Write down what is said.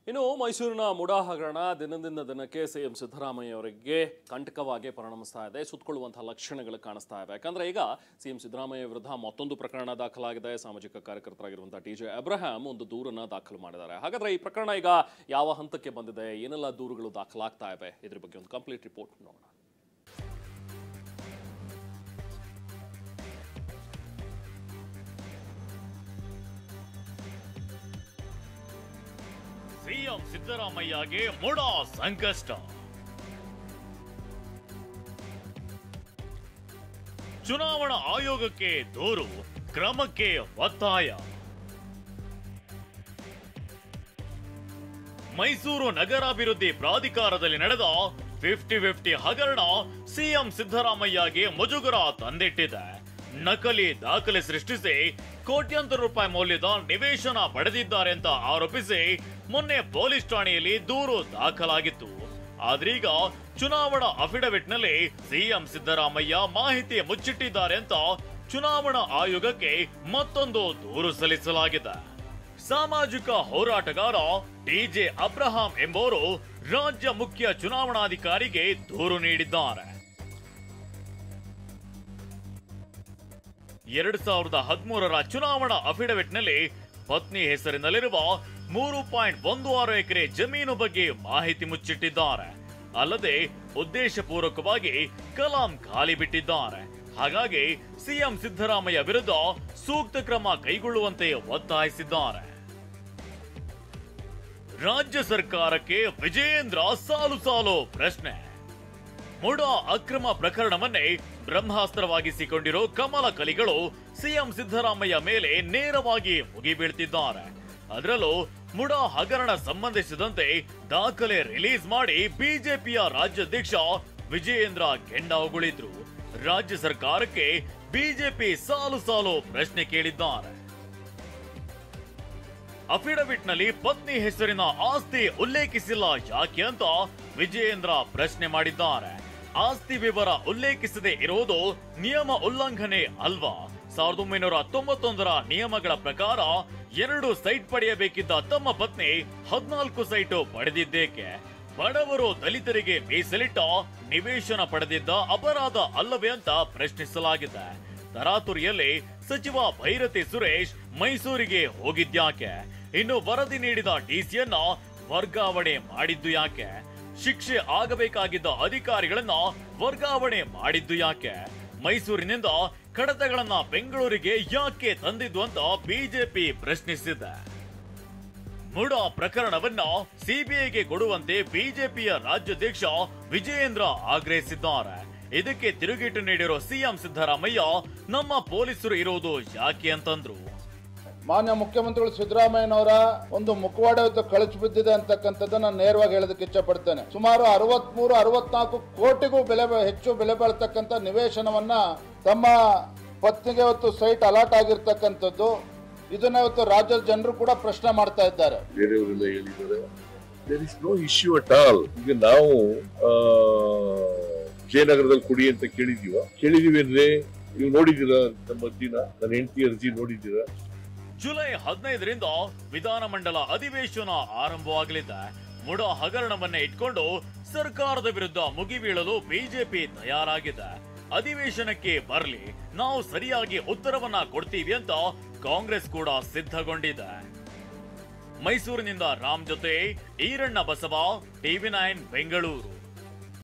ಇನ್ನು ಮೈಸೂರಿನ ಮುಡಾ ಹಗರಣ ದಿನದಿಂದ ದಿನಕ್ಕೆ ಸಿಎಂ ಸಿದ್ದರಾಮಯ್ಯ ಅವರಿಗೆ ಕಂಟಕವಾಗಿ ಪರಿಣಮಿಸ್ತಾ ಇದೆ. ಸುತ್ತಕೊಳ್ಳುವಂತಹ ಲಕ್ಷಣಗಳು ಕಾಣಿಸ್ತಾ ಇವೆ. ಯಾಕಂದ್ರೆ ಈಗ ಸಿಎಂ ಸಿದ್ದರಾಮಯ್ಯ ವಿರುದ್ಧ ಮತ್ತೊಂದು ಪ್ರಕರಣ ದಾಖಲಾಗಿದೆ. ಸಾಮಾಜಿಕ ಕಾರ್ಯಕರ್ತರಾಗಿರುವಂತಹ ಟಿಜೆ ಅಬ್ರಹಾಂ ಒಂದು ದೂರನ್ನ ದಾಖಲು ಮಾಡಿದ್ದಾರೆ. ಹಾಗಾದ್ರೆ ಈ ಪ್ರಕರಣ ಈಗ ಯಾವ ಹಂತಕ್ಕೆ ಬಂದಿದೆ, ಏನೆಲ್ಲ ದೂರುಗಳು ದಾಖಲಾಗ್ತಾ ಇವೆ, ಇದ್ರ ಬಗ್ಗೆ ಒಂದು ಕಂಪ್ಲೀಟ್ ರಿಪೋರ್ಟ್ ನೋಡೋಣ. ಸಿಎಂ ಸಿದ್ದರಾಮಯ್ಯಗೆ ಮುಡಾ ಸಂಕಷ್ಟ. ಚುನಾವಣಾ ಆಯೋಗಕ್ಕೆ ದೂರು, ಕ್ರಮಕ್ಕೆ ಒತ್ತಾಯ. ಮೈಸೂರು ನಗರಾಭಿವೃದ್ಧಿ ಪ್ರಾಧಿಕಾರದಲ್ಲಿ ನಡೆದ 50-50 ಹಗರಣ ಸಿಎಂ ಸಿದ್ದರಾಮಯ್ಯಗೆ ಮುಜುಗರ ತಂದಿಟ್ಟಿದೆ. ನಕಲಿ ದಾಖಲೆ ಸೃಷ್ಟಿಸಿ ಕೋಟ್ಯಾಂತರ ರೂಪಾಯಿ ಮೌಲ್ಯದ ನಿವೇಶನ ಪಡೆದಿದ್ದಾರೆ ಅಂತ ಆರೋಪಿಸಿ ಮೊನ್ನೆ ಪೊಲೀಸ್ ಠಾಣೆಯಲ್ಲಿ ದೂರು ದಾಖಲಾಗಿತ್ತು. ಆದ್ರೀಗ ಚುನಾವಣಾ ಅಫಿಡವಿಟ್ ನಲ್ಲಿ ಸಿಎಂ ಸಿದ್ದರಾಮಯ್ಯ ಮಾಹಿತಿ ಮುಚ್ಚಿಟ್ಟಿದ್ದಾರೆ ಅಂತ ಚುನಾವಣಾ ಆಯೋಗಕ್ಕೆ ಮತ್ತೊಂದು ದೂರು ಸಲ್ಲಿಸಲಾಗಿದೆ. ಸಾಮಾಜಿಕ ಹೋರಾಟಗಾರ ಟಿಜೆ ಅಬ್ರಹಾಂ ಎಂಬುವರು ರಾಜ್ಯ ಮುಖ್ಯ ಚುನಾವಣಾಧಿಕಾರಿಗೆ ದೂರು ನೀಡಿದ್ದಾರೆ. 2013ರ ಚುನಾವಣಾ ಅಫಿಡವಿಟ್ ನಲ್ಲಿ ಪತ್ನಿ ಹೆಸರಿನಲ್ಲಿರುವ 3.16 ಎಕರೆ ಜಮೀನು ಬಗ್ಗೆ ಮಾಹಿತಿ ಮುಚ್ಚಿಟ್ಟಿದ್ದಾರೆ. ಅಲ್ಲದೆ ಉದ್ದೇಶಪೂರ್ವಕವಾಗಿ ಕಲಾಂ ಖಾಲಿ ಬಿಟ್ಟಿದ್ದಾರೆ. ಹಾಗಾಗಿ ಸಿಎಂ ಸಿದ್ದರಾಮಯ್ಯ ವಿರುದ್ಧ ಸೂಕ್ತ ಕ್ರಮ ಕೈಗೊಳ್ಳುವಂತೆ ಒತ್ತಾಯಿಸಿದ್ದಾರೆ. ರಾಜ್ಯ ಸರ್ಕಾರಕ್ಕೆ ವಿಜಯೇಂದ್ರ ಸಾಲು ಸಾಲು ಪ್ರಶ್ನೆ. ಮುಡಾ ಅಕ್ರಮ ಪ್ರಕರಣವನ್ನೇ ಬ್ರಹ್ಮಾಸ್ತ್ರವಾಗಿಸಿಕೊಂಡಿರೋ ಕಮಲ ಕಲಿಗಳು ಸಿಎಂ ಸಿದ್ದರಾಮಯ್ಯ ಮೇಲೆ ನೇರವಾಗಿ ಮುಗಿಬೀಳ್ತಿದ್ದಾರೆ. ಅದರಲ್ಲೂ ಮುಡಾ ಹಗರಣ ಸಂಬಂಧಿಸಿದಂತೆ ದಾಖಲೆ ರಿಲೀಸ್ ಮಾಡಿ ಬಿಜೆಪಿಯ ರಾಜ್ಯಾಧ್ಯಕ್ಷ ವಿಜಯೇಂದ್ರ ಕೆಂಡ ಉಗುಳಿದ್ರು. ರಾಜ್ಯ ಸರ್ಕಾರಕ್ಕೆ ಬಿಜೆಪಿ ಸಾಲು ಸಾಲು ಪ್ರಶ್ನೆ ಕೇಳಿದ್ದಾರೆ. ಅಫಿಡವಿಟ್ ನಲ್ಲಿ ಪತ್ನಿ ಹೆಸರಿನ ಆಸ್ತಿ ಉಲ್ಲೇಖಿಸಿಲ್ಲ ಯಾಕೆ ಅಂತ ವಿಜಯೇಂದ್ರ ಪ್ರಶ್ನೆ ಮಾಡಿದ್ದಾರೆ. ಆಸ್ತಿ ವಿವರ ಉಲ್ಲೇಖಿಸದೆ ಇರುವುದು ನಿಯಮ ಉಲ್ಲಂಘನೆ ಅಲ್ವಾ? 1991ರ ನಿಯಮಗಳ ಪ್ರಕಾರ 2 ಸೈಟ್ ಪಡೆಯಬೇಕಿದ್ದ ತಮ್ಮ ಪತ್ನಿ 14 ಸೈಟ್ ಪಡೆದಿದ್ದೇಕೆ? ಬಡವರು ದಲಿತರಿಗೆ ಮೀಸಲಿಟ್ಟ ನಿವೇಶನ ಪಡೆದಿದ್ದ ಅಪರಾಧ ಅಲ್ಲವೇ ಅಂತ ಪ್ರಶ್ನಿಸಲಾಗಿದೆ. ತರಾತುರಿಯಲ್ಲಿ ಸಚಿವ ಭೈರತಿ ಸುರೇಶ್ ಮೈಸೂರಿಗೆ ಹೋಗಿದ್ಯಾಕೆ? ಇನ್ನು ವರದಿ ನೀಡಿದ ಡಿಸಿಯನ್ನ ವರ್ಗಾವಣೆ ಮಾಡಿದ್ದು ಯಾಕೆ? ಶಿಕ್ಷೆ ಆಗಬೇಕಾಗಿದ್ದ ಅಧಿಕಾರಿಗಳನ್ನ ವರ್ಗಾವಣೆ ಮಾಡಿದ್ದು ಯಾಕೆ? ಮೈಸೂರಿನಿಂದ ಕಡತಗಳನ್ನ ಬೆಂಗಳೂರಿಗೆ ಯಾಕೆ ತಂದಿದ್ದು ಅಂತ ಬಿಜೆಪಿ ಪ್ರಶ್ನಿಸಿದೆ. ಮುಡಾ ಪ್ರಕರಣವನ್ನ ಸಿಬಿಐಗೆ ಕೊಡುವಂತೆ ಬಿಜೆಪಿಯ ರಾಜ್ಯಾಧ್ಯಕ್ಷ ವಿಜಯೇಂದ್ರ ಆಗ್ರಹಿಸಿದ್ದಾರೆ. ಇದಕ್ಕೆ ತಿರುಗೇಟು ನೀಡಿರೋ ಸಿಎಂ ಸಿದ್ದರಾಮಯ್ಯ ನಮ್ಮ ಪೊಲೀಸರು ಇರೋದು ಯಾಕೆ ಅಂತಂದ್ರು. ಮಾನ್ಯ ಮುಖ್ಯಮಂತ್ರಿಗಳು ಸಿದ್ದರಾಮಯ್ಯನವರ ಒಂದು ಮುಖವಾಡ ಕಳಚಿ ಬಿದ್ದಿದೆ ಅಂತಕ್ಕಂಥದ್ದು ನಾನು ನೇರವಾಗಿ ಹೇಳೋದಕ್ಕೆ ಇಚ್ಛೆ ಪಡ್ತೇನೆ. ಸುಮಾರು 63-64 ಕೋಟಿಗೂ ಹೆಚ್ಚು ಬೆಲೆ ಬಾಳ್ತಕ್ಕಂಥ ನಿವೇಶನವನ್ನ ತಮ್ಮ ಪತ್ನಿಗೆ ಇವತ್ತು ಸೈಟ್ ಅಲಾಟ್ ಆಗಿರ್ತಕ್ಕಂಥದ್ದು, ಇದನ್ನ ಇವತ್ತು ರಾಜ್ಯದ ಜನರು ಕೂಡ ಪ್ರಶ್ನೆ ಮಾಡ್ತಾ ಇದ್ದಾರೆ. ಬೇರೆಯವರೆಲ್ಲ ಹೇಳಿದ್ದಾರೆ, there is no issue at all. ಈಗ ನಾವು ಜಯನಗರದಲ್ಲಿ ಕೊಡಿ ಅಂತ ಕೇಳಿದೀವಿ ಅಂದ್ರೆ ನೀವು ನೋಡಿದೀರಾ? ನಮ್ಮ ಅರ್ಜಿನ, ನನ್ನ ಹೆಂಡತಿ ಅರ್ಜಿ ನೋಡಿದ್ದೀರಾ? ಜುಲೈ 15ರಿಂದ ವಿಧಾನಮಂಡಲ ಅಧಿವೇಶನ ಆರಂಭವಾಗಲಿದೆ. ಮುಡಾ ಹಗರಣವನ್ನೇ ಇಟ್ಕೊಂಡು ಸರ್ಕಾರದ ವಿರುದ್ಧ ಮುಗಿಬೀಳಲು ಬಿಜೆಪಿ ತಯಾರಾಗಿದೆ. ಅಧಿವೇಶನಕ್ಕೆ ಬರಲಿ, ನಾವು ಸರಿಯಾಗಿ ಉತ್ತರವನ್ನ ಕೊಡ್ತೀವಿ ಅಂತ ಕಾಂಗ್ರೆಸ್ ಕೂಡ ಸಿದ್ಧಗೊಂಡಿದೆ. ಮೈಸೂರಿನಿಂದ ರಾಮ್ ಜೊತೆ ಈರಣ್ಣ ಬಸವ, ಟಿವಿ9 ಬೆಂಗಳೂರು.